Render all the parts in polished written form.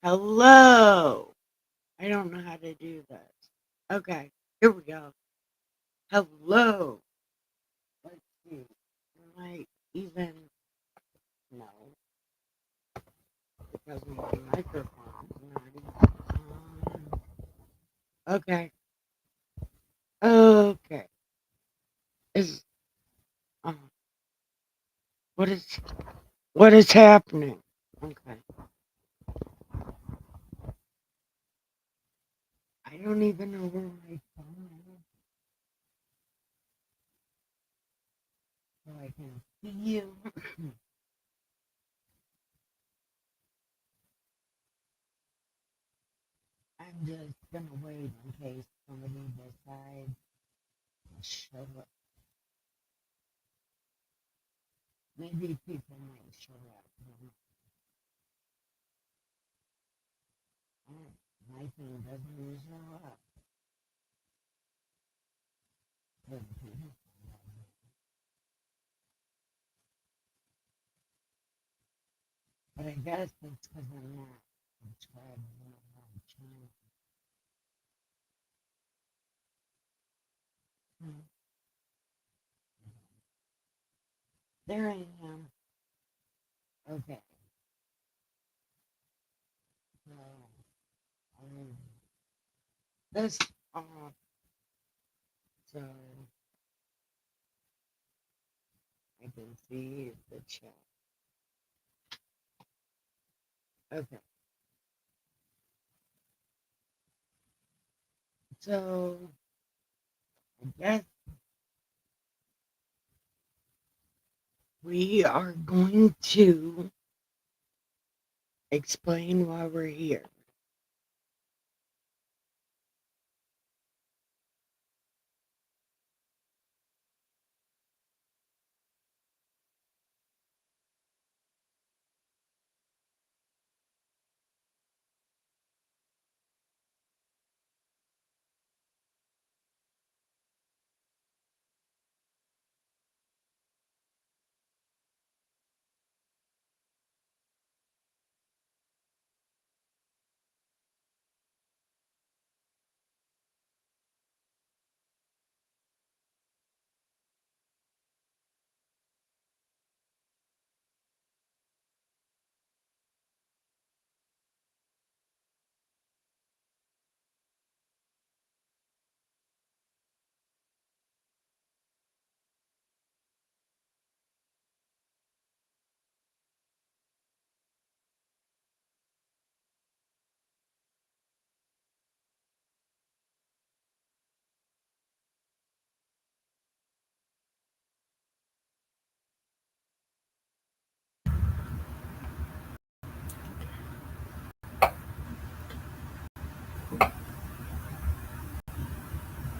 Hello. I don't know how to do this. Okay, here we go. Hello. Let's see. Am I even? No, because my microphone's not even on. Okay. Okay. Is uh, what is happening? Okay. I don't even know where my phone is, so I can see you. I'm just gonna wait in case somebody decides to show up. Maybe people might show up. My thing doesn't show up. But I guess it's because I'm not subscribed to my channel. There I am. Okay. So, um, this off. So I can see the chat. Okay. So I guess we are going to explain why we're here.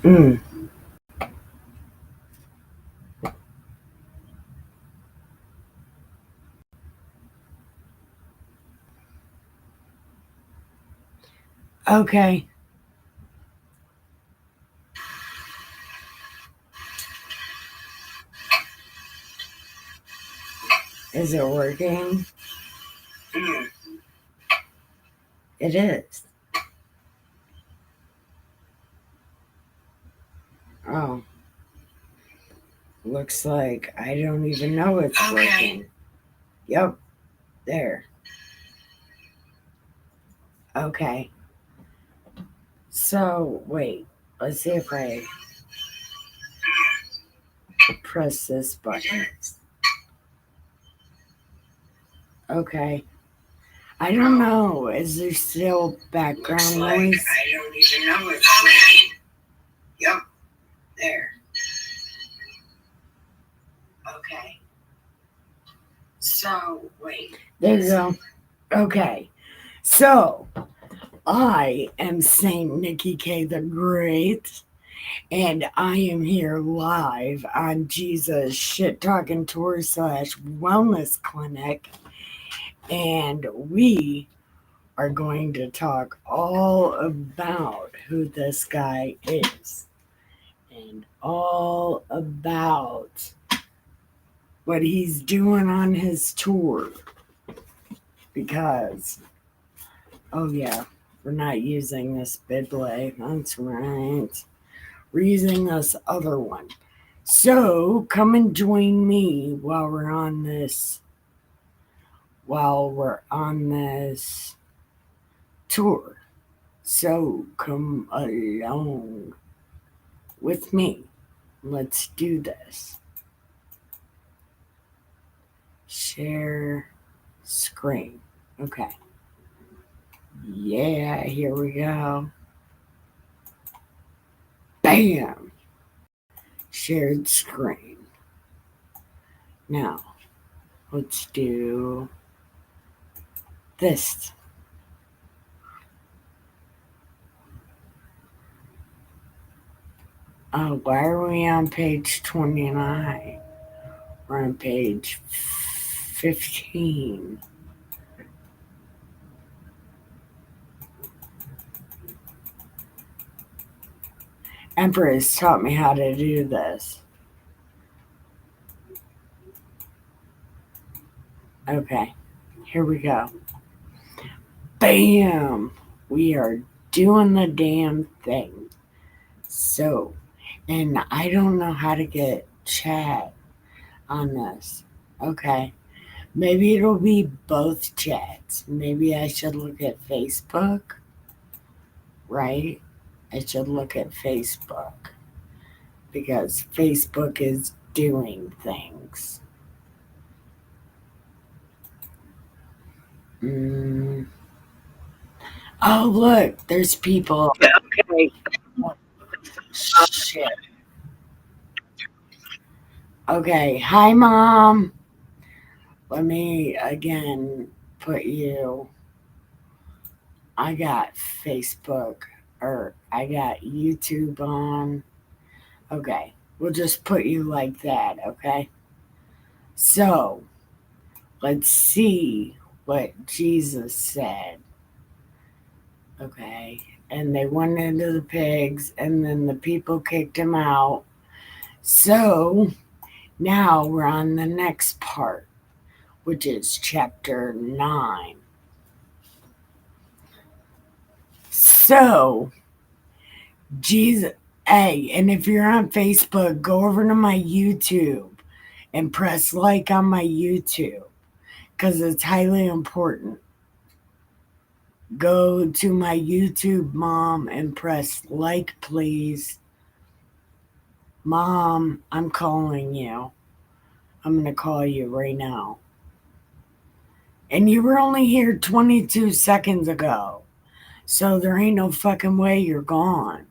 Mm. Okay. Is it working? It is. Oh, looks like I don't even know it's working. Yep, there. Okay. So, wait. Let's see if I press this button. Okay. I don't know. Is there still background noise? I don't even know it's working. Yep, there. Okay. So, wait. There you go. Okay. So, I am Saint Nikki K the Great, and I am here live on Jesus Shit Talking Tour / Wellness Clinic, and we are going to talk all about who this guy is and all about what he's doing on his tour, because Oh, yeah. We're not using this Bidway. That's right. We're using this other one. So come and join me while we're on this tour. So come along with me. Let's do this. Share screen. Okay. Yeah, here we go. Bam! Shared screen. Now, let's do this. Oh, why are we on page 29? We're on page 15. Empress taught me how to do this. Okay, here we go. Bam! We are doing the damn thing. So, and I don't know how to get chat on this. Okay. Maybe it'll be both chats. Maybe I should look at Facebook, right? I should look at Facebook because Facebook is doing things. Oh, look, there's people. Okay. Shit. Okay, hi, Mom. Let me again put you. I got Facebook or I got YouTube on. Okay, we'll just put you like that, okay? So, let's see what Jesus said. Okay, and they went into the pigs, and then the people kicked him out. So, now we're on the next part, which is chapter 9. So, Jesus, hey, and if you're on Facebook, go over to my YouTube and press like on my YouTube because it's highly important. Go to my YouTube, Mom, and press like, please. Mom, I'm calling you. I'm going to call you right now. And you were only here 22 seconds ago. So there ain't no fucking way you're gone.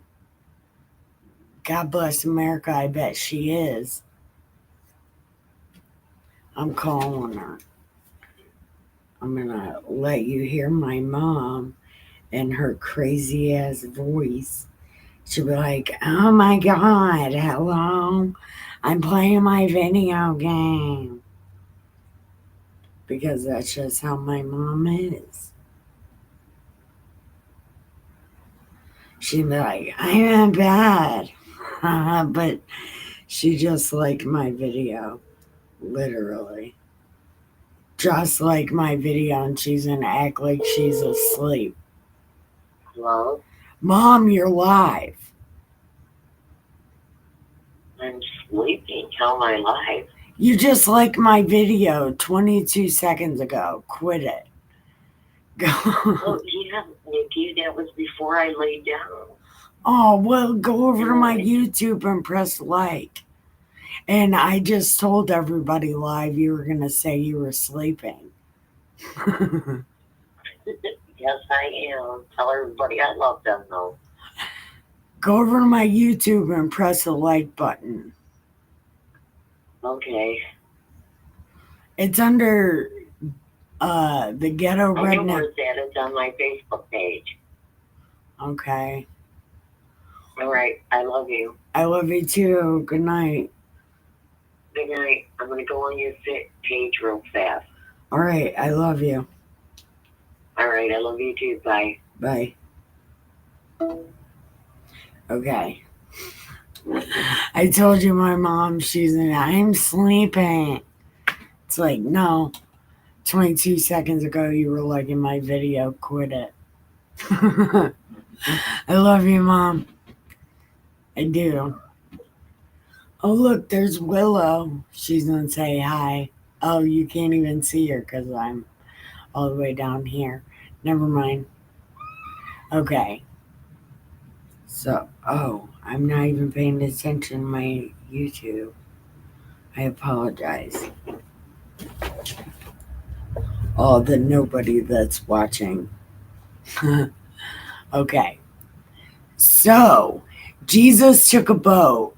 God bless America, I bet she is. I'm calling her. I'm going to let you hear my mom and her crazy ass voice. She'll be like, oh my God, hello? I'm playing my video game. Because that's just how my mom is. She'd be like, I'm in bed. But she just liked my video. Literally. Just like my video, and she's gonna act like she's asleep. Hello? Mom, you're live. I'm sleeping. How am I live? You just like my video 22 seconds ago. Quit it. Go. Oh, yeah, Nikki, that was before I laid down. Oh, well, go over to my YouTube and press like. And I just told everybody live you were going to say you were sleeping. Yes, I am. Tell everybody I love them, though. Go over to my YouTube and press the like button. Okay. It's under the Ghetto I know Redneck. where it's at. It's on my Facebook page. Okay. All right. I love you. I love you too. Good night. Good night. I'm going to go on your page real fast. All right. I love you. All right. I love you too. Bye. Bye. Okay. I told you my mom, she's in, I'm sleeping. It's like, no. 22 seconds ago, you were liking my video. Quit it. I love you, Mom. I do. Oh, look, there's Willow. She's going to say hi. Oh, you can't even see her because I'm all the way down here. Never mind. Okay. So, oh, I'm not even paying attention to my YouTube. I apologize. Oh, the nobody that's watching. Okay. So, Jesus took a boat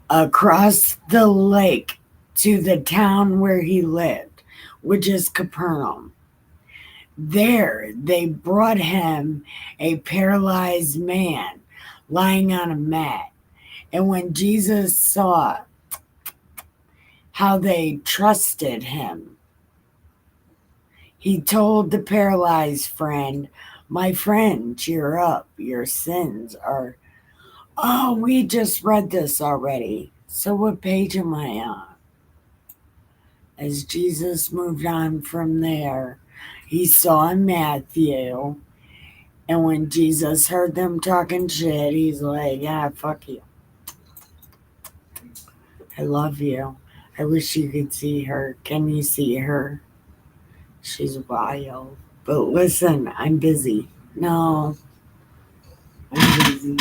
across the lake to the town where he lived, which is Capernaum. There, they brought him a paralyzed man lying on a mat. And when Jesus saw how they trusted him, he told the paralyzed friend, "My friend, cheer up. Your sins are." Oh, we just read this already. So, what page am I on? As Jesus moved on from there, he saw Matthew. And when Jesus heard them talking shit, he's like, "Yeah, fuck you. I love you. I wish you could see her. Can you see her? She's wild. But listen, I'm busy." No, I'm busy.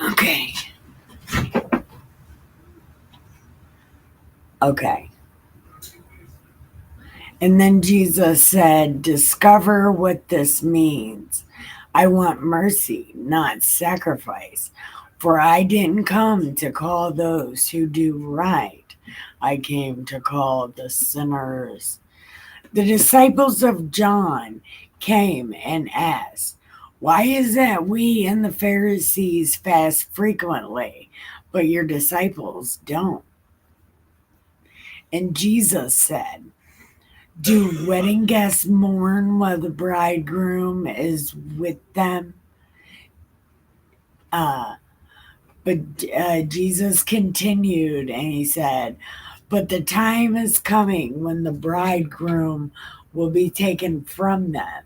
Okay. Okay. And then Jesus said, "Discover what this means. I want mercy, not sacrifice. For I didn't come to call those who do right. I came to call the sinners." The disciples of John came and asked, "Why is that we and the Pharisees fast frequently, but your disciples don't?" And Jesus said, "Do wedding guests mourn while the bridegroom is with them?" Uh, but Jesus continued and he said, "But the time is coming when the bridegroom will be taken from them,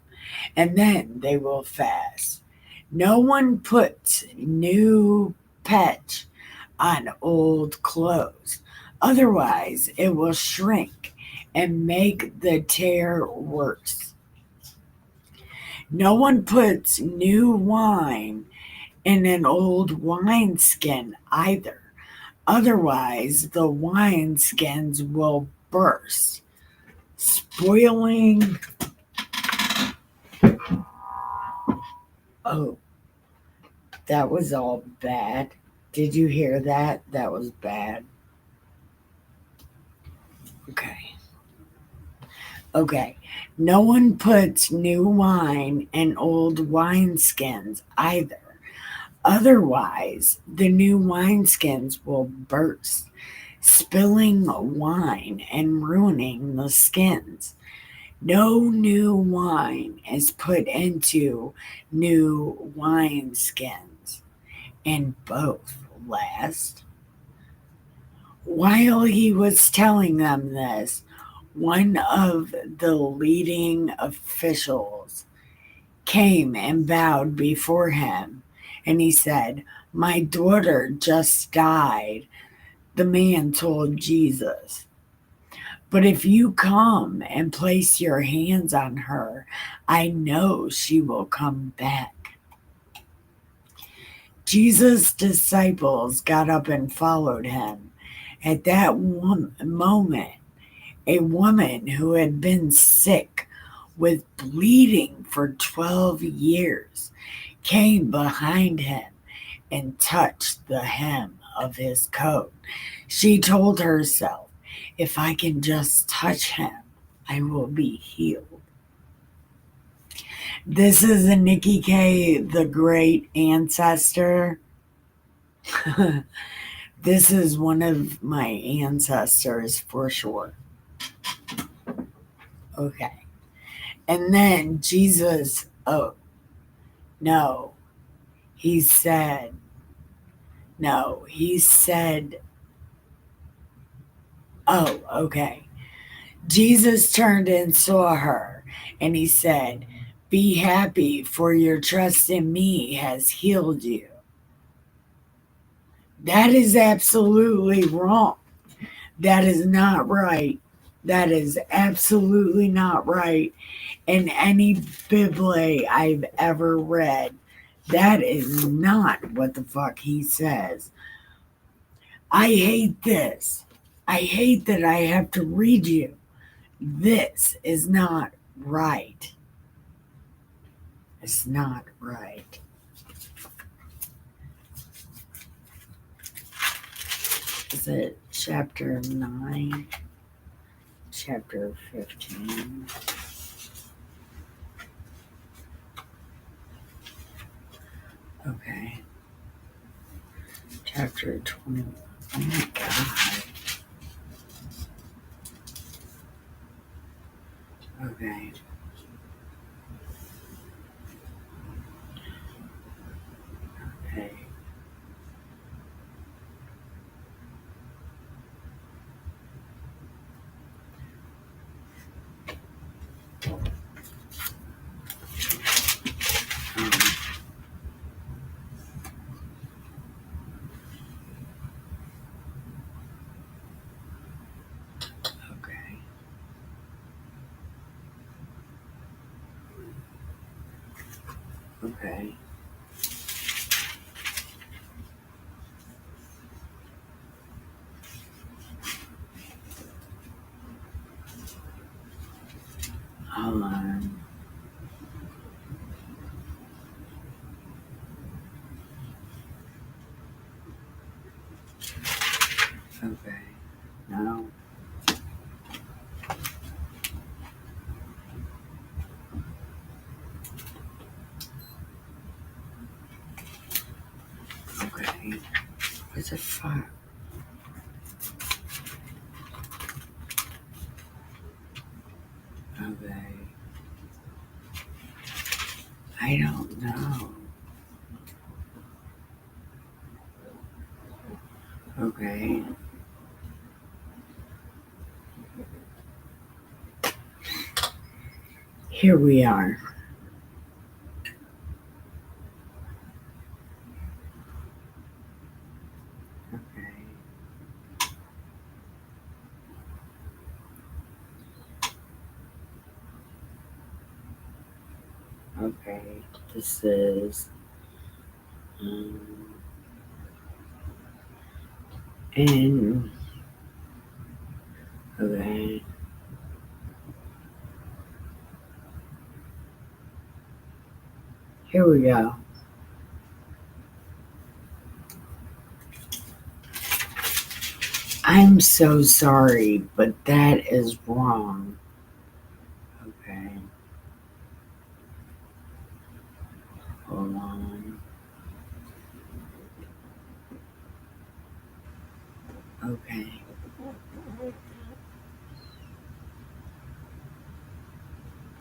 and then they will fast. No one puts new patch on old clothes, otherwise, it will shrink and make the tear worse. No one puts new wine in an old wineskin either. Otherwise, the wineskins will burst, spoiling. Oh, that was all bad. Did you hear that? That was bad. Okay. Okay. No one puts new wine in old wineskins either. Otherwise, the new wineskins will burst, spilling wine and ruining the skins. No new wine is put into new wineskins, and both last. While he was telling them this, one of the leading officials came and bowed before him, and he said, "My daughter just died," the man told Jesus. "But if you come and place your hands on her, I know she will come back." Jesus' disciples got up and followed him. At that moment, a woman who had been sick with bleeding for 12 years came behind him and touched the hem of his coat. She told herself, "If I can just touch him, I will be healed." This is a Nikki K, the great ancestor. This is one of my ancestors for sure. Okay. And then Jesus, oh, no, he said, no, he said, oh, okay. Jesus turned and saw her, and he said, "Be happy, for your trust in me has healed you." That is absolutely wrong. That is not right. That is absolutely not right in any Bible I've ever read. That is not what the fuck he says. I hate this. I hate that I have to read you. This is not right. It's not right. Is it chapter 9? Chapter 15? Okay. Chapter 20. Oh my god. Okay. Okay. Um, okay. Okay. Hold on. Okay. No. Okay. What the fuck? Okay. I don't know. Okay. Here we are. Okay. Okay. This is. Um, and. Okay. Here we go. I'm so sorry, but that is wrong. Okay. Hold on. Okay.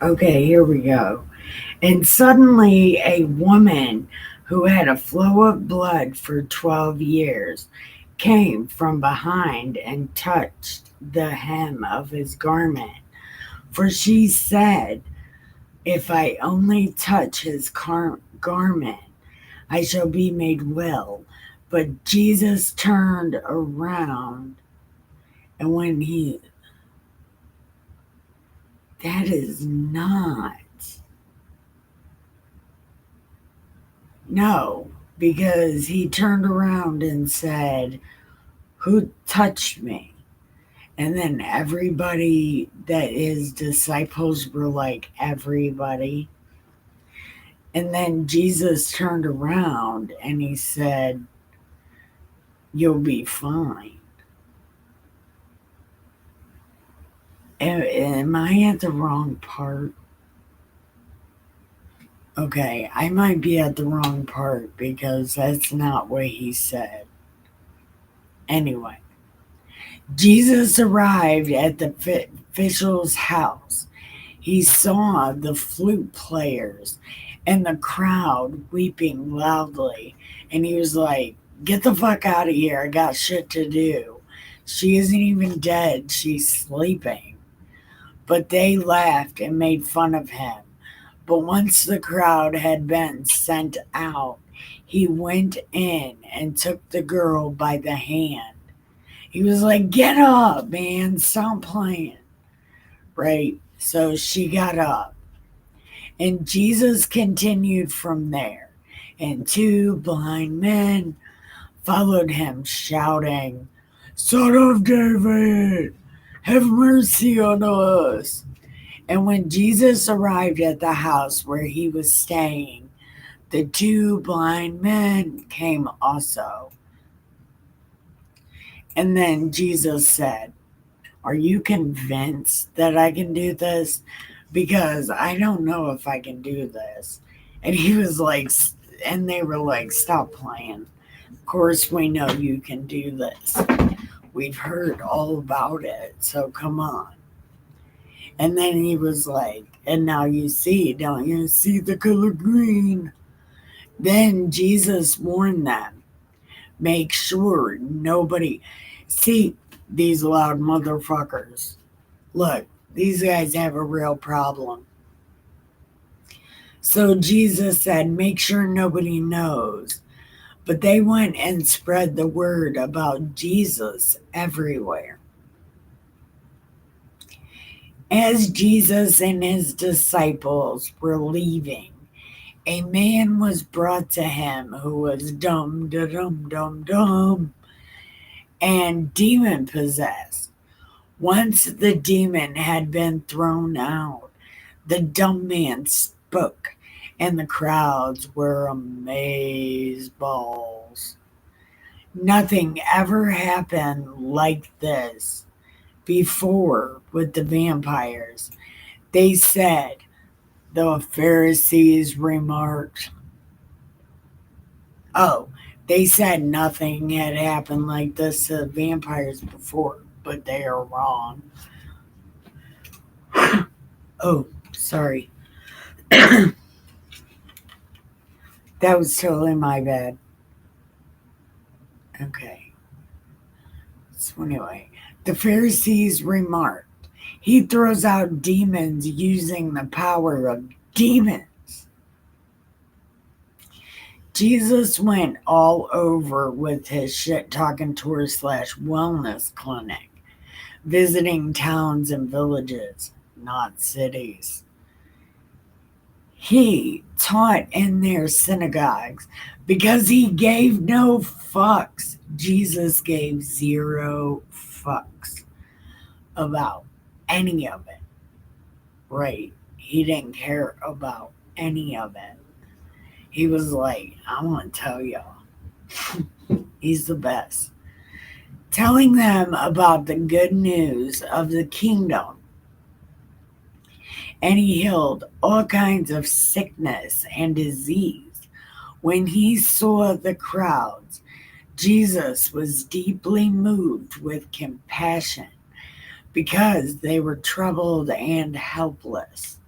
Okay, here we go. And suddenly, a woman who had a flow of blood for 12 years came from behind and touched the hem of his garment. For she said, "If I only touch his garment, I shall be made well." But Jesus turned around, and when he, that is not, no, because he turned around and said, "Who touched me?" And then everybody that his disciples were like, "Everybody." And then Jesus turned around and he said, "You'll be fine." Am I at the wrong part? Okay, I might be at the wrong part because that's not what he said. Anyway, Jesus arrived at the official's house. He saw the flute players and the crowd weeping loudly, and he was like, "Get the fuck out of here. I got shit to do. She isn't even dead. She's sleeping." but they laughed and made fun of him. But once the crowd had been sent out, he went in and took the girl by the hand. He was like, "Get up, man, stop playing." Right? So she got up. And Jesus continued from there. And two blind men followed him, shouting, "Son of David, have mercy on us." And when Jesus arrived at the house where he was staying, the two blind men came also. And then Jesus said, "Are you convinced that I can do this? Because I don't know if I can do this." And he was like, and they were like, "Stop playing. Of course, we know you can do this. We've heard all about it. So come on." And then he was like, "And now you see, don't you see the color green?" Then Jesus warned them, "Make sure nobody see these loud motherfuckers. Look, these guys have a real problem." So Jesus said, "Make sure nobody knows." But they went and spread the word about Jesus everywhere. As Jesus and his disciples were leaving, a man was brought to him who was dumb, da dum, dum, dumb, and demon possessed. Once the demon had been thrown out, the dumb man spoke, and the crowds were amazed balls. Nothing ever happened like this before with the vampires. They said, the Pharisees remarked, "Oh, they said nothing had happened like this to the vampires before, but they are wrong." Oh, sorry. That was totally my bad. Okay. So, anyway, the Pharisees remarked, "He throws out demons using the power of demons." Jesus went all over with his shit talking tour slash wellness clinic, visiting towns and villages, not cities. He taught in their synagogues because he gave no fucks. Jesus gave zero fucks about any of it, right? He didn't care about any of it. He was like, "I want to tell y'all, he's the best." Telling them about the good news of the kingdom. And he healed all kinds of sickness and disease. When he saw the crowds, Jesus was deeply moved with compassion because they were troubled and helpless,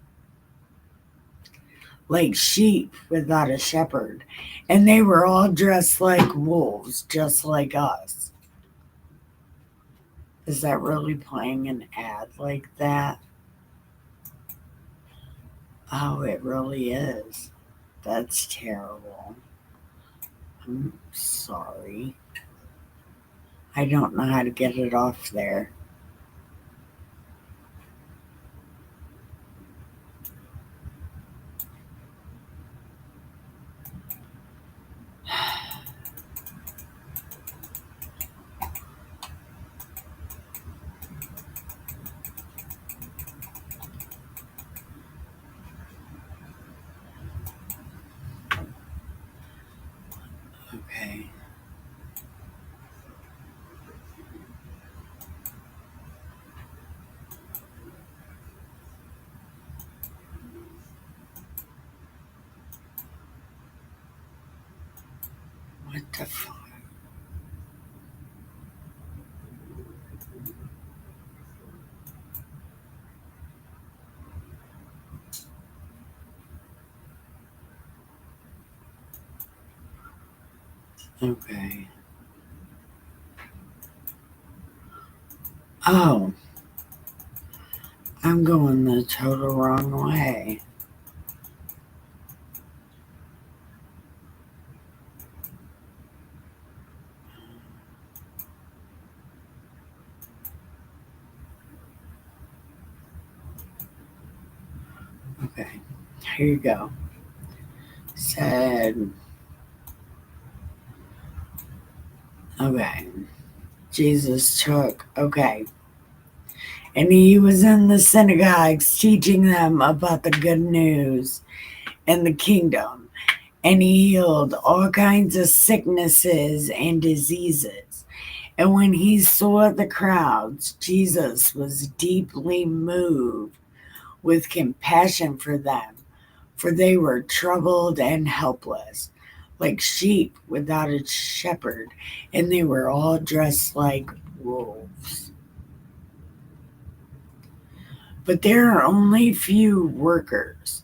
like sheep without a shepherd. And they were all dressed like wolves, just like us. Is that really playing an ad like that? Oh, it really is. That's terrible. I'm sorry. I don't know how to get it off there. Okay. What the fuck? Okay. Oh, I'm going the total wrong way. Okay, here you go. Said, okay, Jesus took, okay. And he was in the synagogues teaching them about the good news and the kingdom. And he healed all kinds of sicknesses and diseases. And when he saw the crowds, Jesus was deeply moved with compassion for them, for they were troubled and helpless, like sheep without a shepherd, and they were all dressed like wolves. But there are only few workers.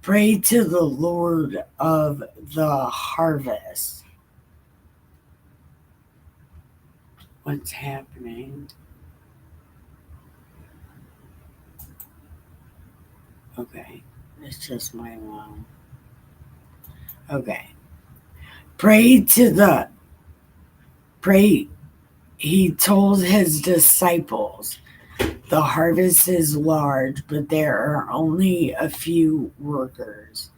Pray to the Lord of the harvest. What's happening? Okay, it's just my alarm. Okay. Pray to the pray he told his disciples, the harvest is large, but there are only a few workers.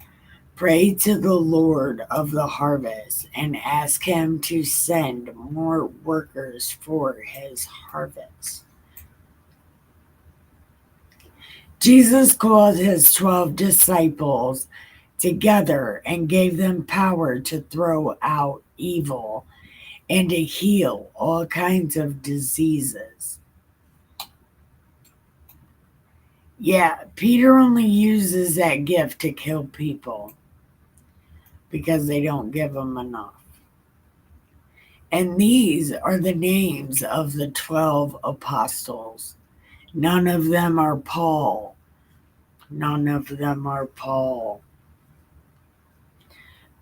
Pray to the Lord of the harvest and ask him to send more workers for his harvest. Jesus called his 12 disciples together and gave them power to throw out evil and to heal all kinds of diseases. Yeah, Peter only uses that gift to kill people because they don't give him enough. And these are the names of the 12 apostles. None of them are Paul. None of them are Paul.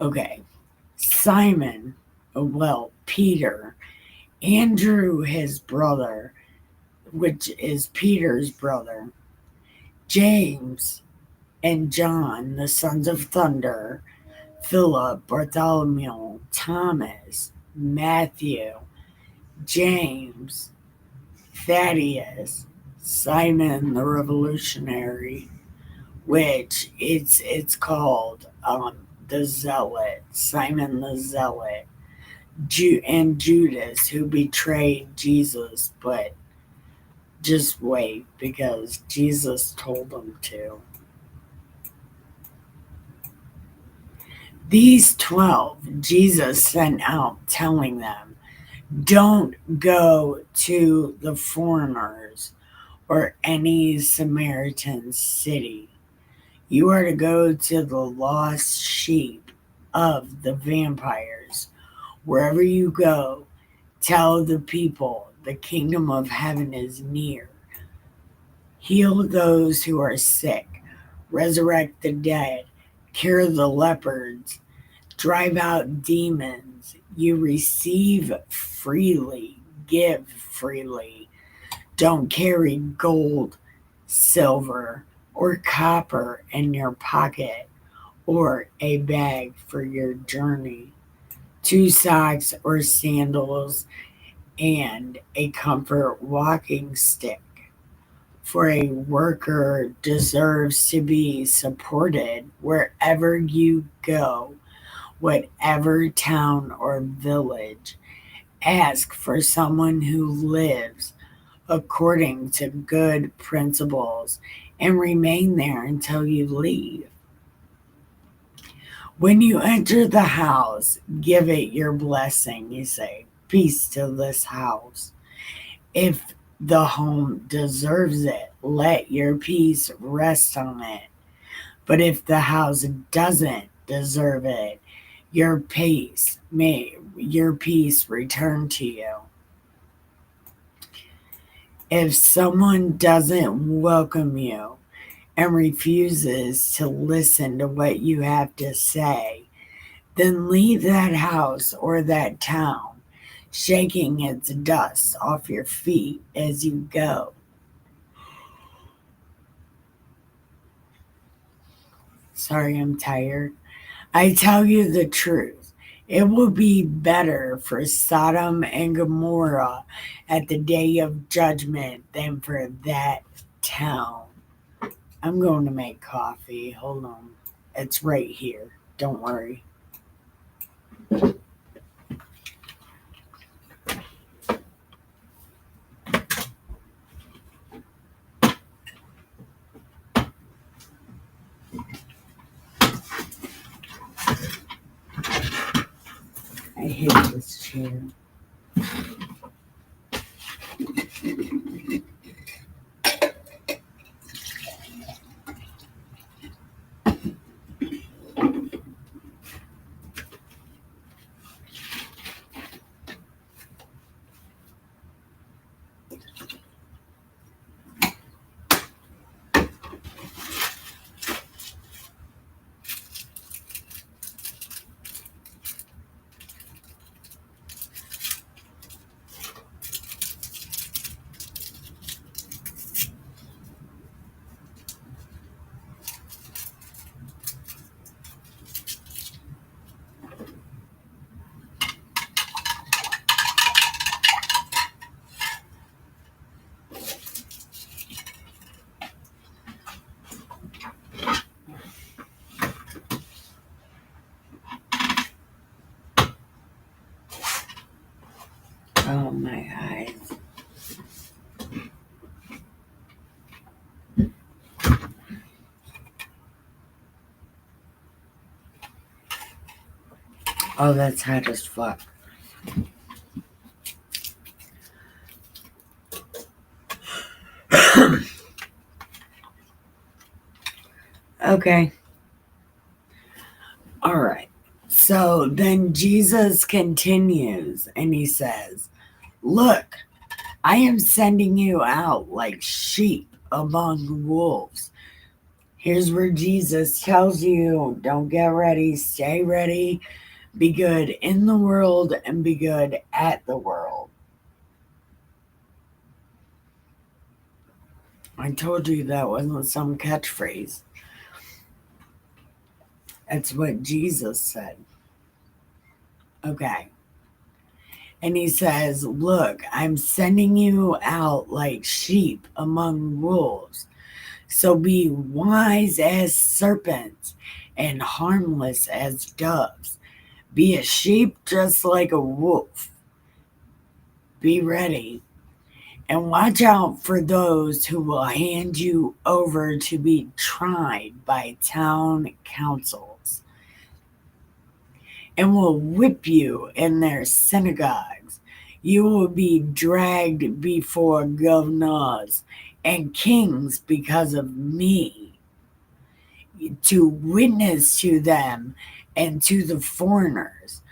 Okay. Simon, well, Peter, Andrew, his brother, which is Peter's brother, James and John, the sons of thunder, Philip, Bartholomew, Thomas, Matthew, James, Thaddeus, Simon the Revolutionary, which it's called the Zealot, Simon the Zealot, and Judas who betrayed Jesus, but just wait because Jesus told them to. These 12 Jesus sent out telling them, don't go to the foreigners or any Samaritan city. You are to go to the lost sheep of the vampires. Wherever you go, tell the people the kingdom of heaven is near. Heal those who are sick, resurrect the dead, cure the lepers, drive out demons. You receive freely, give freely. Don't carry gold, silver, or copper in your pocket or a bag for your journey. 2 socks or sandals and a comfort walking stick. For a worker deserves to be supported wherever you go, whatever town or village. Ask for someone who lives according to good principles and remain there until you leave. When you enter the house, give it your blessing. You say, peace to this house. If the home deserves it, let your peace rest on it. But if the house doesn't deserve it, your peace return to you. If someone doesn't welcome you and refuses to listen to what you have to say, then leave that house or that town, shaking its dust off your feet as you go. Sorry, I'm tired. I tell you the truth. It will be better for Sodom and Gomorrah at the day of judgment than for that town. I'm going to make coffee. Hold on. It's right here. Don't worry. I hate this chair. Oh, my eyes. Oh, that's hot as fuck. Okay. All right. So then Jesus continues and he says, "Look, I am sending you out like sheep among wolves." Here's where Jesus tells you, don't get ready, stay ready, be good in the world and be good at the world. I told you that wasn't some catchphrase. That's what Jesus said. Okay. And he says, "Look, I'm sending you out like sheep among wolves. So be wise as serpents and harmless as doves. Be a sheep just like a wolf. Be ready. And watch out for those who will hand you over to be tried by town councils and will whip you in their synagogues. You will be dragged before governors and kings because of me, to witness to them and to the foreigners.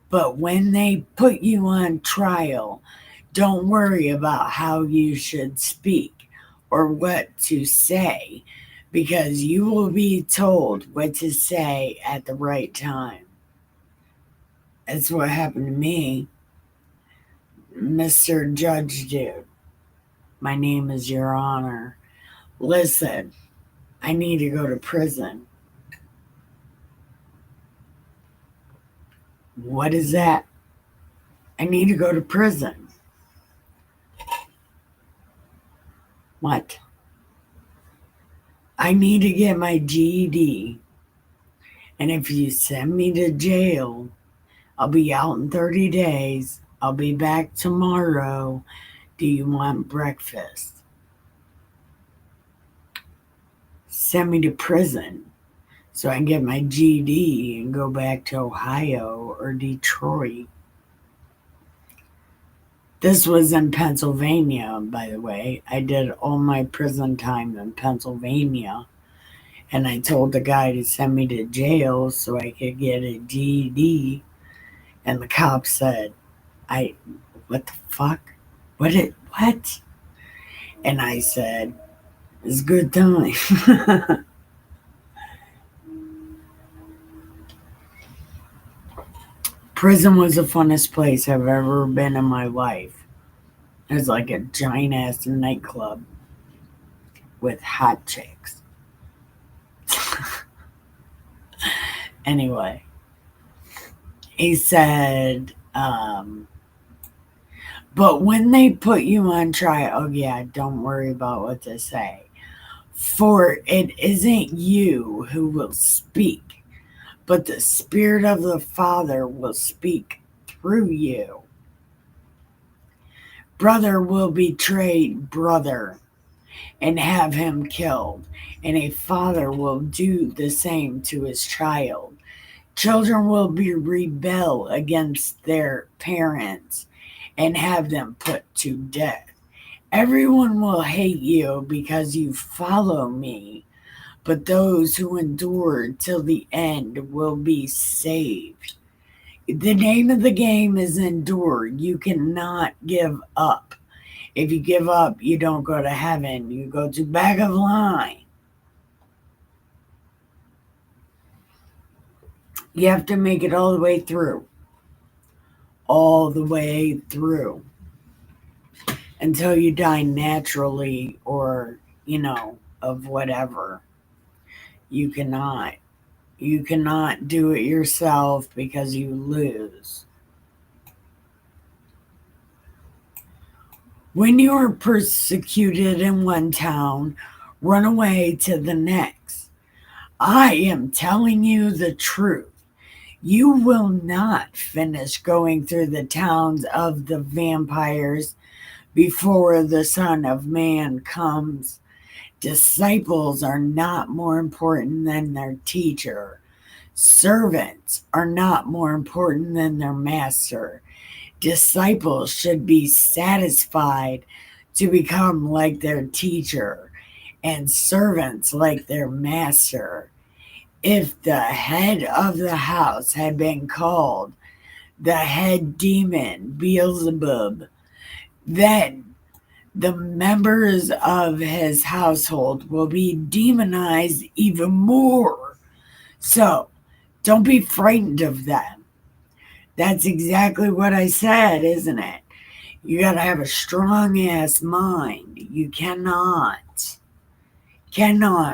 But when they put you on trial, don't worry about how you should speak or what to say, because you will be told what to say at the right time." That's what happened to me. "Mr. Judge Dude, my name is Your Honor. Listen, I need to go to prison." "What is that?" "I need to go to prison." "What?" "I need to get my GED. And if you send me to jail, I'll be out in 30 days. I'll be back tomorrow. Do you want breakfast?" "Send me to prison so I can get my GED and go back to Ohio or Detroit." This was in Pennsylvania, by the way. I did all my prison time in Pennsylvania. And I told the guy to send me to jail so I could get a GED. And the cop said, "What the fuck? What? And I said, "It's a good time." Prison was the funnest place I've ever been in my life. It was like a giant ass nightclub with hot chicks. Anyway, he said, but when they put you on trial, oh yeah, don't worry about what to say. For it isn't you who will speak, but the Spirit of the Father will speak through you. Brother will betray brother and have him killed, and a father will do the same to his child. Children will be rebel against their parents and have them put to death. Everyone will hate you because you follow me, but those who endure till the end will be saved. The name of the game is endure. You cannot give up. If you give up, you don't go to heaven. You go to back of line. You have to make it all the way through. All the way through. Until you die naturally or, of whatever. You cannot. You cannot do it yourself because you lose. When you are persecuted in one town, run away to the next. I am telling you the truth. You will not finish going through the towns of the vampires before the Son of Man comes. Disciples are not more important than their teacher. Servants are not more important than their master. Disciples should be satisfied to become like their teacher, and servants like their master. If the head of the house had been called the head demon Beelzebub, then the members of his household will be demonized even more. So don't be frightened of them. That's exactly what I said, isn't it? You got to have a strong ass mind. You cannot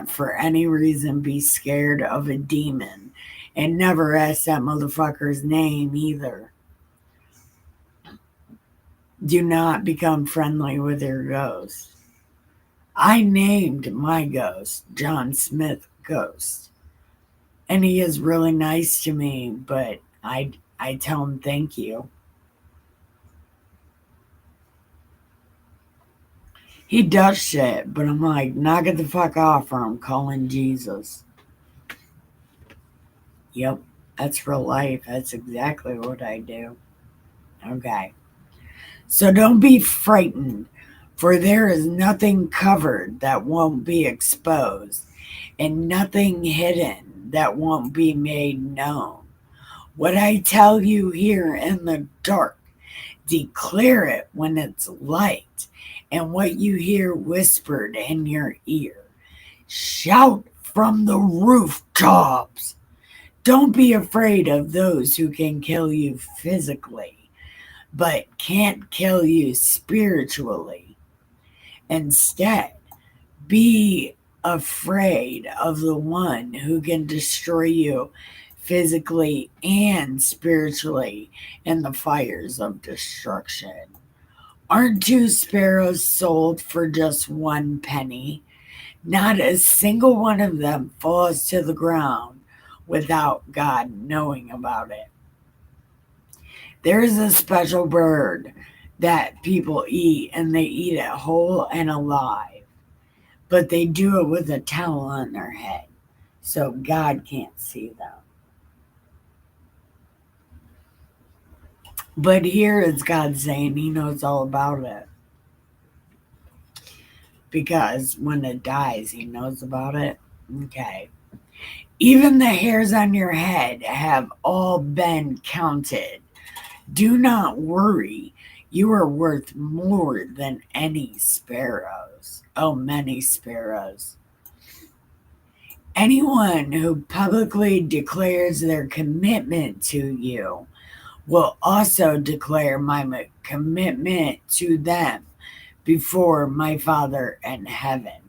for any reason be scared of a demon, and never ask that motherfucker's name either. Do not become friendly with your ghost. I named my ghost John Smith Ghost, and he is really nice to me, but I tell him thank you. He does shit, but I'm like, knock it the fuck off, or I'm calling Jesus. Yep, that's real life. That's exactly what I do. Okay. So don't be frightened, for there is nothing covered that won't be exposed, and nothing hidden that won't be made known. What I tell you here in the dark, declare it when it's light, and what you hear whispered in your ear, shout from the rooftops. Don't be afraid of those who can kill you physically, but can't kill you spiritually. Instead, be afraid of the one who can destroy you physically and spiritually in the fires of destruction. Aren't two sparrows sold for just 1 penny? Not a single one of them falls to the ground without God knowing about it. There is a special bird that people eat, and they eat it whole and alive, but they do it with a towel on their head so God can't see them. But here is God saying he knows all about it, because when it dies, he knows about it. Okay. Even the hairs on your head have all been counted. Do not worry. You are worth more than any sparrows. Oh, many sparrows. Anyone who publicly declares their commitment to you will also declare my commitment to them before my Father in heaven.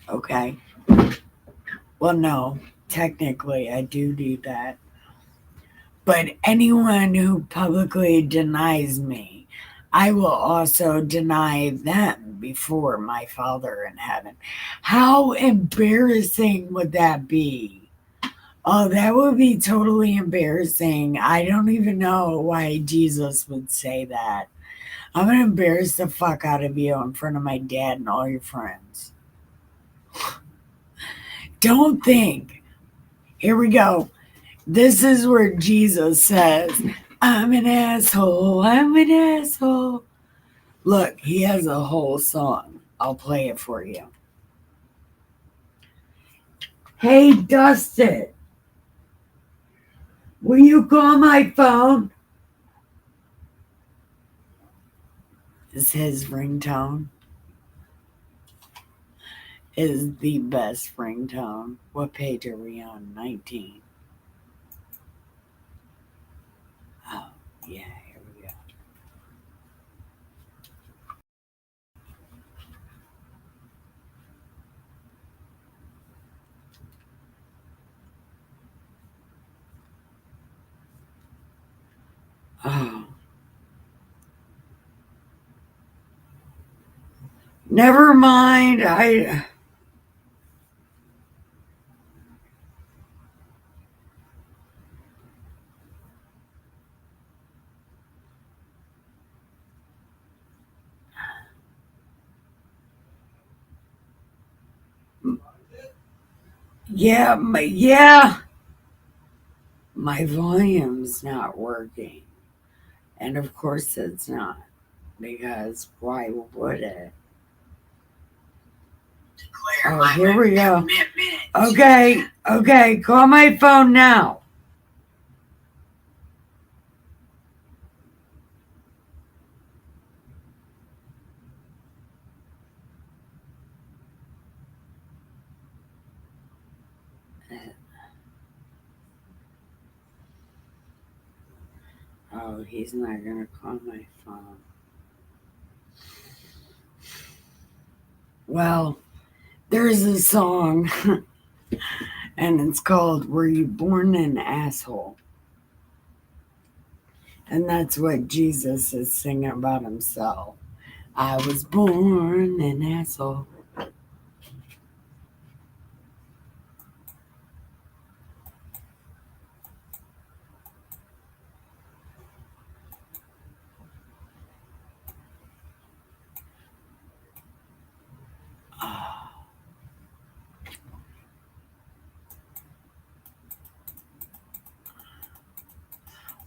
Okay. Well, no, technically I do that. But anyone who publicly denies me, I will also deny them before my Father in heaven. How embarrassing would that be? Oh, that would be totally embarrassing. I don't even know why Jesus would say that. I'm going to embarrass the fuck out of you in front of my dad and all your friends. Don't think. Here we go. This is where Jesus says, I'm an asshole. I'm an asshole. Look, he has a whole song. I'll play it for you. Hey, Dustin, will you call my phone? Is his ringtone. Is the best ringtone. What page are we on? 19. Oh, yeah, here we go. Oh. Never mind. Yeah. My volume's not working. And of course it's not. Because why would it? Oh, here we go. Okay, call my phone now. Oh, he's not gonna call my phone. Well, there's a song, and it's called Were You Born an Asshole? And that's what Jesus is singing about himself. I was born an asshole.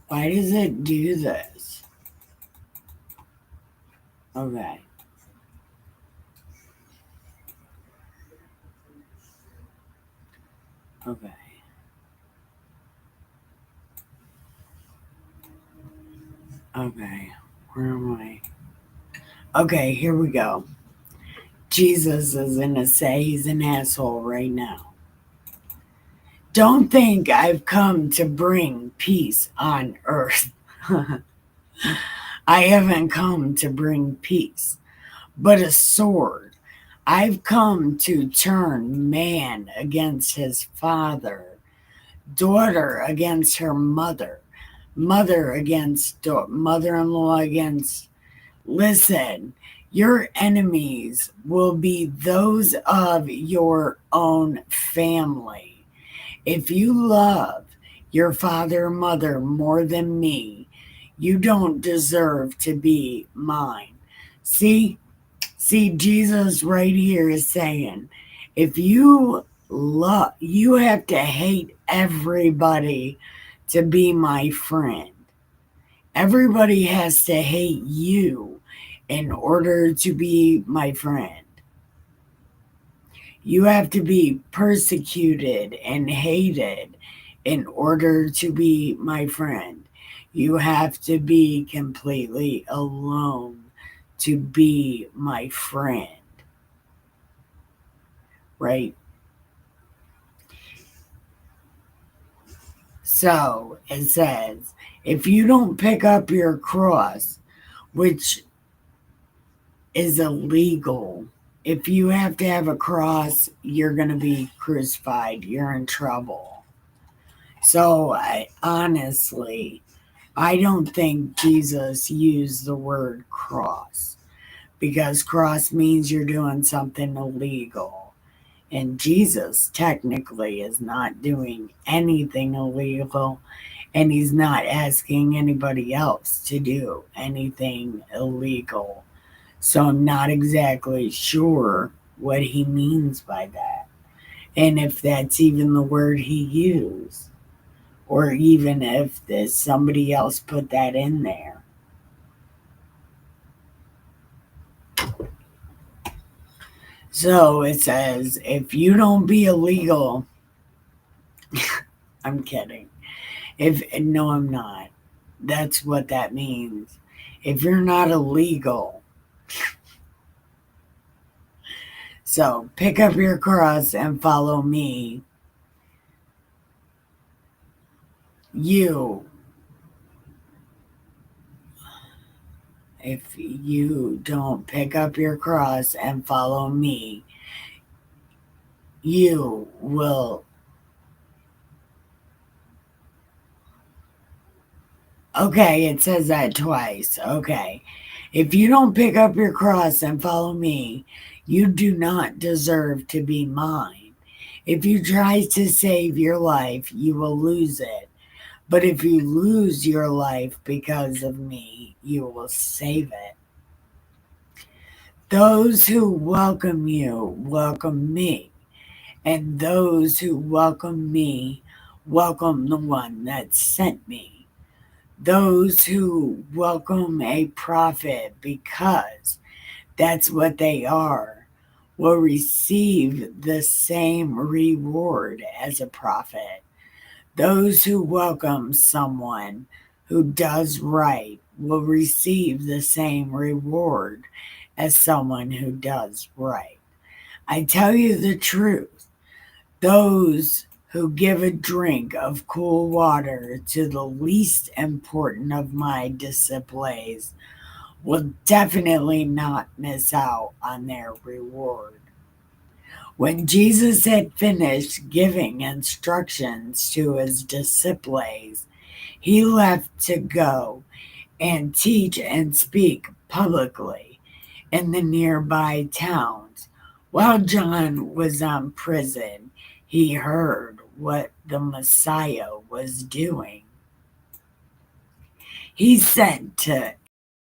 Why does it do this? Okay. Okay. Okay. Where am I? Okay, here we go. Jesus is gonna say he's an asshole right now. Don't think I've come to bring peace on earth. I haven't come to bring peace, but a sword. I've come to turn man against his father, daughter against her mother, mother against mother-in-law against. Listen, your enemies will be those of your own family. If you love your father or mother more than me, you don't deserve to be mine. See, Jesus right here is saying, if you love, you have to hate everybody to be my friend. Everybody has to hate you in order to be my friend. You have to be persecuted and hated in order to be my friend. You have to be completely alone to be my friend. Right? So it says, if you don't pick up your cross, which is illegal if you have to have a cross, you're going to be crucified. You're in trouble. So, honestly, I don't think Jesus used the word cross because cross means you're doing something illegal. And Jesus technically is not doing anything illegal, and he's not asking anybody else to do anything illegal. So I'm not exactly sure what he means by that. And if that's even the word he used, or even if there's somebody else put that in there. So it says, if you don't be illegal, I'm kidding. If no, I'm not. That's what that means. If you're not illegal, so pick up your cross and follow me. You, if you don't pick up your cross and follow me, you will. Okay, it says that twice. Okay. If you don't pick up your cross and follow me, you do not deserve to be mine. If you try to save your life, you will lose it. But if you lose your life because of me, you will save it. Those who welcome you welcome me, and those who welcome me welcome the one that sent me. Those who welcome a prophet because that's what they are will receive the same reward as a prophet. Those who welcome someone who does right will receive the same reward as someone who does right. I tell you the truth, those who give a drink of cool water to the least important of my disciples will definitely not miss out on their reward. When Jesus had finished giving instructions to his disciples, he left to go and teach and speak publicly in the nearby towns. While John was in prison, he heard what the Messiah was doing. He sent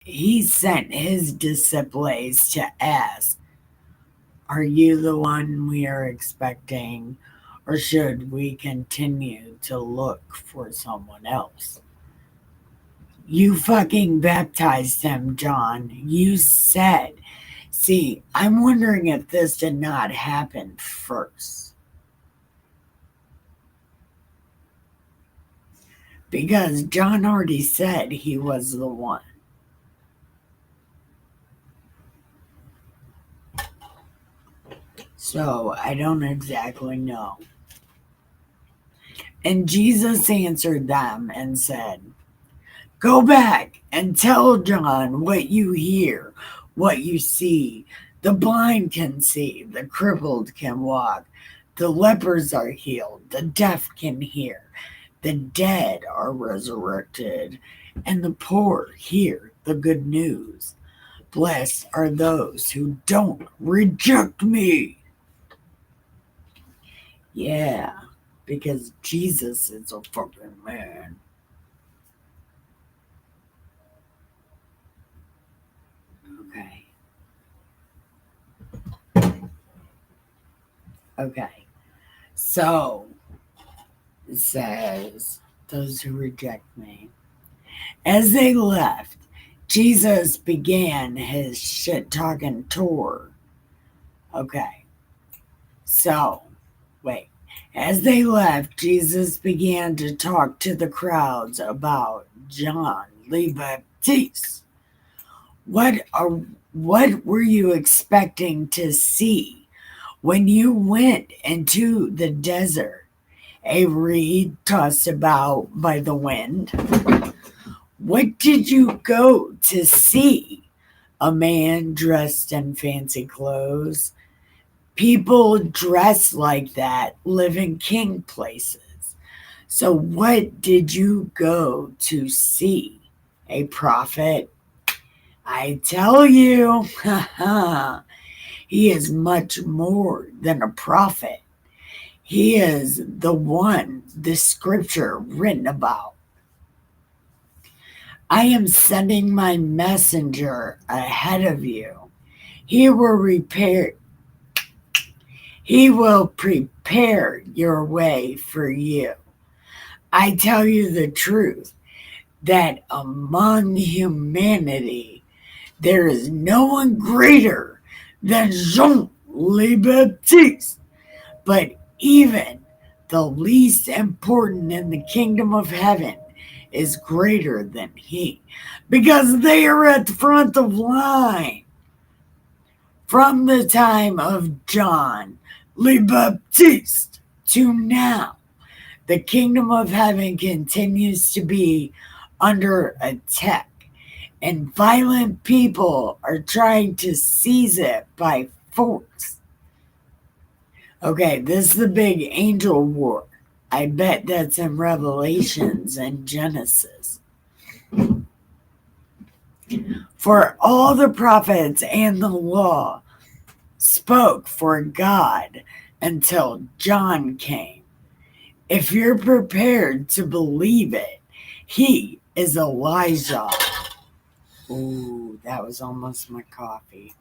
his disciples to ask, are you the one we are expecting, or should we continue to look for someone else? You fucking baptized him, John. You said. See, I'm wondering if this did not happen first. Because John already said he was the one. So I don't exactly know. And Jesus answered them and said, go back and tell John what you hear, what you see. The blind can see, the crippled can walk, the lepers are healed, the deaf can hear, the dead are resurrected, and the poor hear the good news. Blessed are those who don't reject me. Yeah, because Jesus is a fucking man. Okay. Okay. So it says, those who reject me. As they left, Jesus began his shit talking tour. Okay. So, wait. As they left, Jesus began to talk to the crowds about John the Baptist. What were you expecting to see when you went into the desert? A reed tossed about by the wind? What did you go to see? a man dressed in fancy clothes. People dressed like that live in king places. So, what did you go to see? A prophet? I tell you, he is much more than a prophet. He is the one the scripture written about. I am sending my messenger ahead of you. He will repair he will prepare your way for you. I tell you the truth that among humanity there is no one greater than Jean le Baptiste, but even the least important in the kingdom of heaven is greater than he, because they are at the front of line. From the time of John le Baptiste to now, the kingdom of heaven continues to be under attack, and violent people are trying to seize it by force. Okay, this is the big angel war. I bet that's in Revelations and Genesis. For all the prophets and the law spoke for God until John came. If you're prepared to believe it, he is Elijah. Ooh, that was almost my coffee.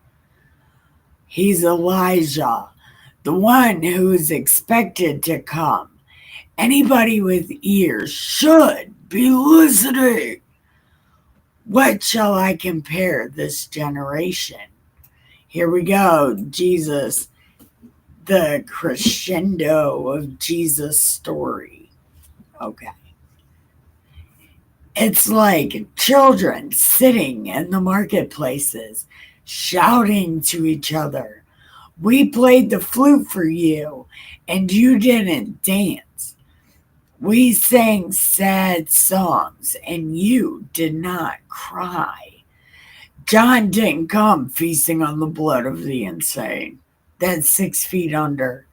He's Elijah, the one who is expected to come. Anybody with ears should be listening. What shall I compare this generation? Here we go, Jesus, the crescendo of Jesus' story. Okay. It's like children sitting in the marketplaces, shouting to each other. We played the flute for you, and you didn't dance. We sang sad songs, and you did not cry. John didn't come feasting on the blood of the insane. That's 6 feet under.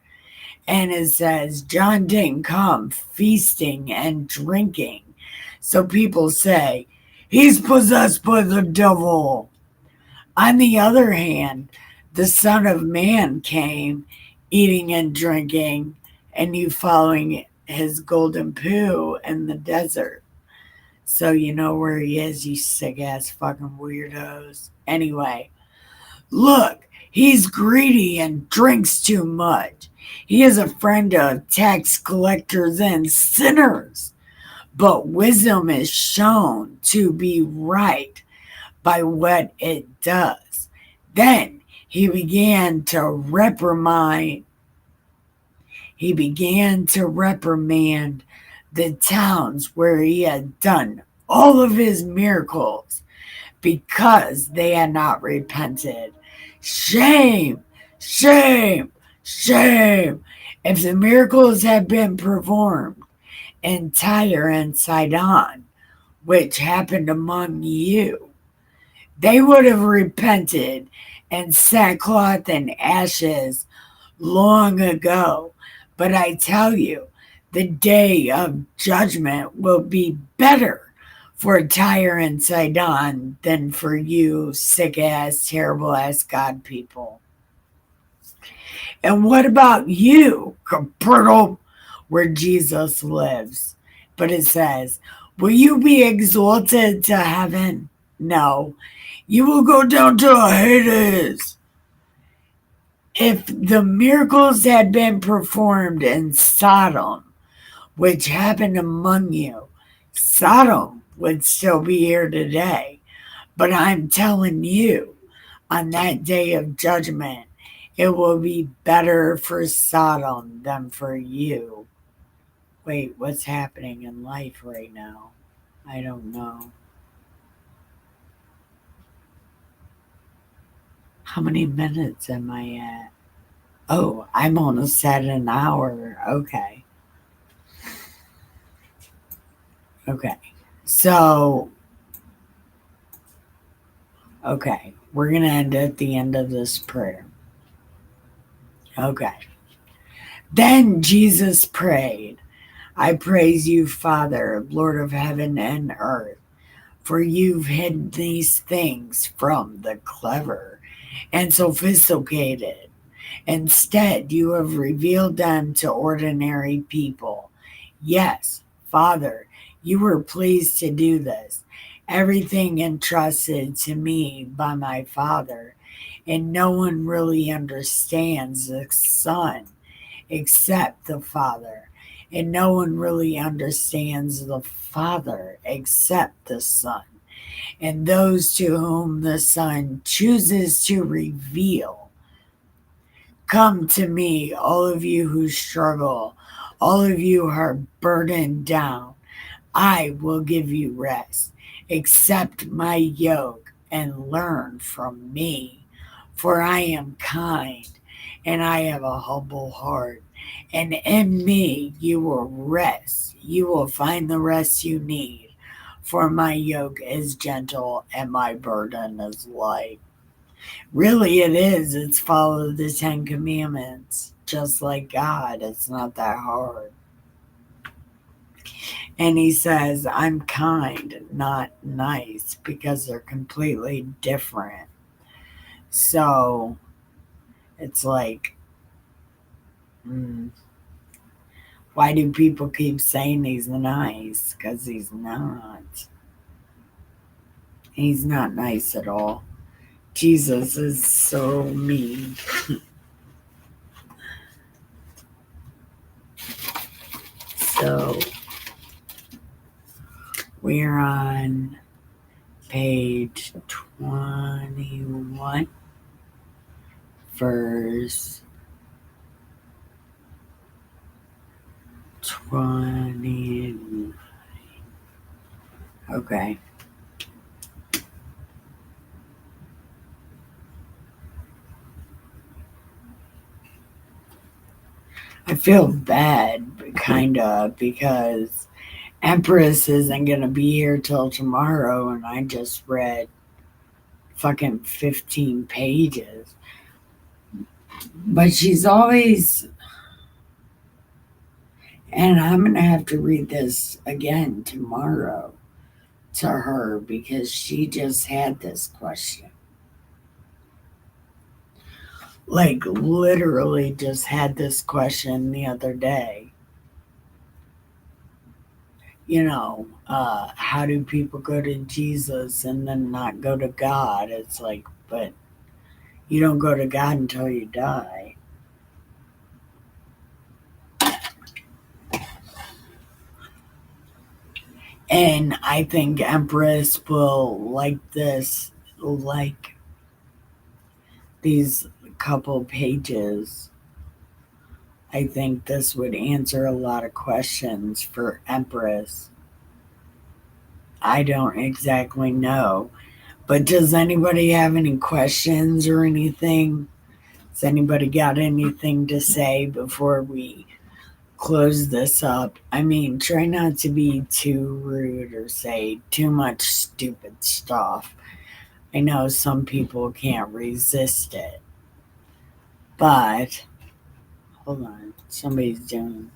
And it says, John didn't come feasting and drinking. So people say, he's possessed by the devil. On the other hand, the Son of Man came eating and drinking, and you following his golden poo in the desert. So you know where he is, you sick ass fucking weirdos. Anyway, look, he's greedy and drinks too much. He is a friend of tax collectors and sinners. But wisdom is shown to be right by what it does. Then he began to reprimand the towns where he had done all of his miracles because they had not repented. Shame, shame, shame. If the miracles had been performed in Tyre and Sidon, which happened among you, they would have repented in sackcloth and ashes long ago. But I tell you, the day of judgment will be better for Tyre and Sidon than for you sick ass, terrible ass God people. And what about you, Capernaum, where Jesus lives? But it says, will you be exalted to heaven? No, you will go down to Hades. If the miracles had been performed in Sodom, which happened among you, Sodom would still be here today. But I'm telling you, on that day of judgment, it will be better for Sodom than for you. Wait, what's happening in life right now? I don't know. How many minutes am I at? Oh, I'm almost at an hour. Okay. Okay. So, Okay, we're going to end at the end of this prayer. Okay. Then Jesus prayed, I praise you, Father, Lord of heaven and earth, for you've hidden these things from the clever and sophisticated. Instead, you have revealed them to ordinary people. Yes, Father, you were pleased to do this. Everything entrusted to me by my Father, and no one really understands the Son except the Father, and no one really understands the Father except the Son, and those to whom the Son chooses to reveal. Come to me, all of you who struggle, all of you who are burdened down. I will give you rest. Accept my yoke and learn from me, for I am kind and I have a humble heart. And in me you will rest. You will find the rest you need, for my yoke is gentle and my burden is light. Really, it is. It's follow the Ten Commandments. Just like God, it's not that hard. And he says, I'm kind, not nice, because they're completely different. So it's like, mm, why do people keep saying he's nice? Because he's not. He's not nice at all. Jesus is so mean. So we're on page 21, verse 20. Okay. I feel bad, kind of, because Empress isn't going to be here till tomorrow, and I just read fucking 15 pages. But she's always, and I'm going to have to read this again tomorrow to her because she just had this question. Like, literally just had this question the other day. How do people go to Jesus and then not go to God? It's like, but you don't go to God until you die. And I think Empress will like this, like these couple pages. I think this would answer a lot of questions for Empress. I don't exactly know. But does anybody have any questions or anything? Has anybody got anything to say before we close this up? I mean, try not to be too rude or say too much stupid stuff. I know some people can't resist it. But, hold on, somebody's doing.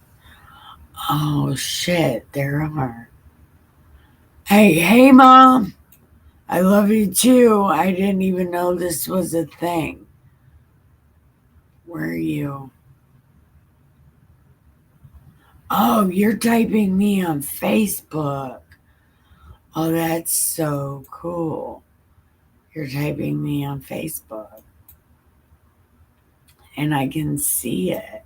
Oh shit, there are. Hey, mom! I love you too. I didn't even know this was a thing. Where are you? Oh, you're typing me on Facebook. Oh, that's so cool. You're typing me on Facebook. And I can see it.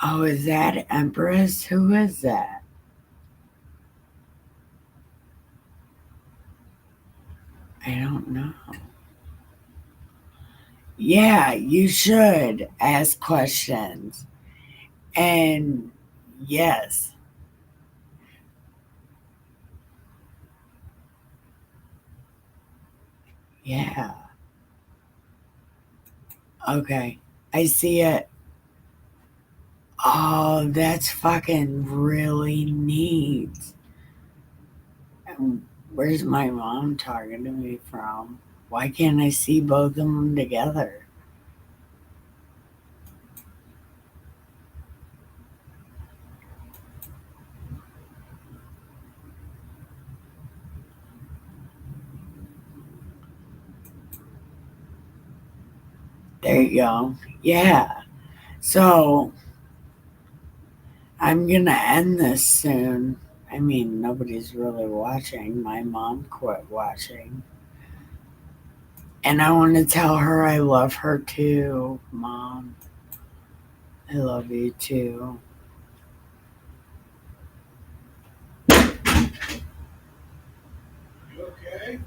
Oh, is that Empress? Who is that? I don't know. Yeah, you should ask questions. And yes, yeah. Okay. I see it. Oh, that's fucking really neat. Where's my mom talking to me from? Why can't I see both of them together? There you go. Yeah. So I'm gonna end this soon. I mean, nobody's really watching. My mom quit watching. And I want to tell her I love her too, Mom. I love you too. Okay.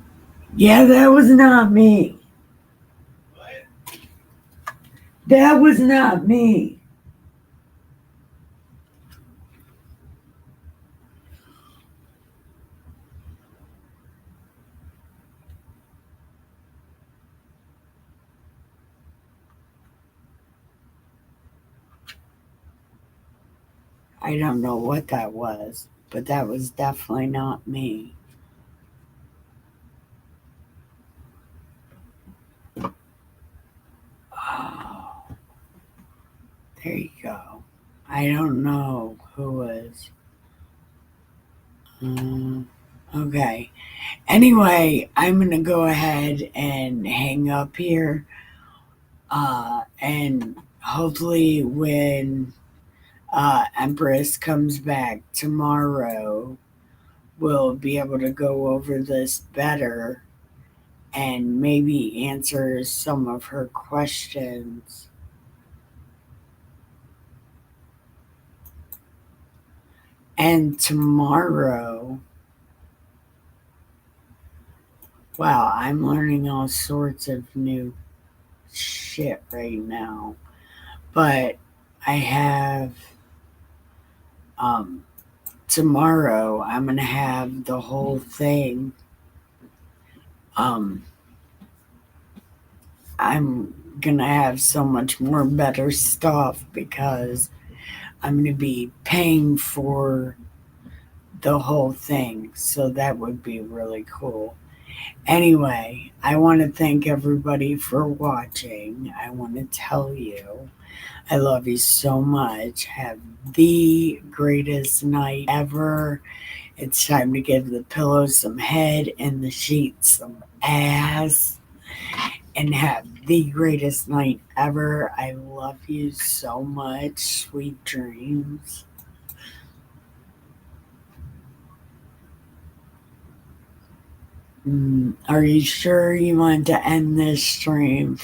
Yeah, that was not me. What? That was not me. I don't know what that was, but that was definitely not me. Oh, there you go. I don't know who was. Um, okay. Anyway, I'm going to go ahead and hang up here. And hopefully, when Empress comes back tomorrow, we'll be able to go over this better and maybe answer some of her questions. And tomorrow, wow, I'm learning all sorts of new shit right now. But I have, um, tomorrow, I'm going to have the whole thing. Um, I'm going to have so much more better stuff because I'm going to be paying for the whole thing. So that would be really cool. Anyway, I want to thank everybody for watching. I want to tell you, I love you so much. Have the greatest night ever. It's time to give the pillow some head and the sheets some ass. And have the greatest night ever. I love you so much. Sweet dreams. Are you sure you want to end this stream?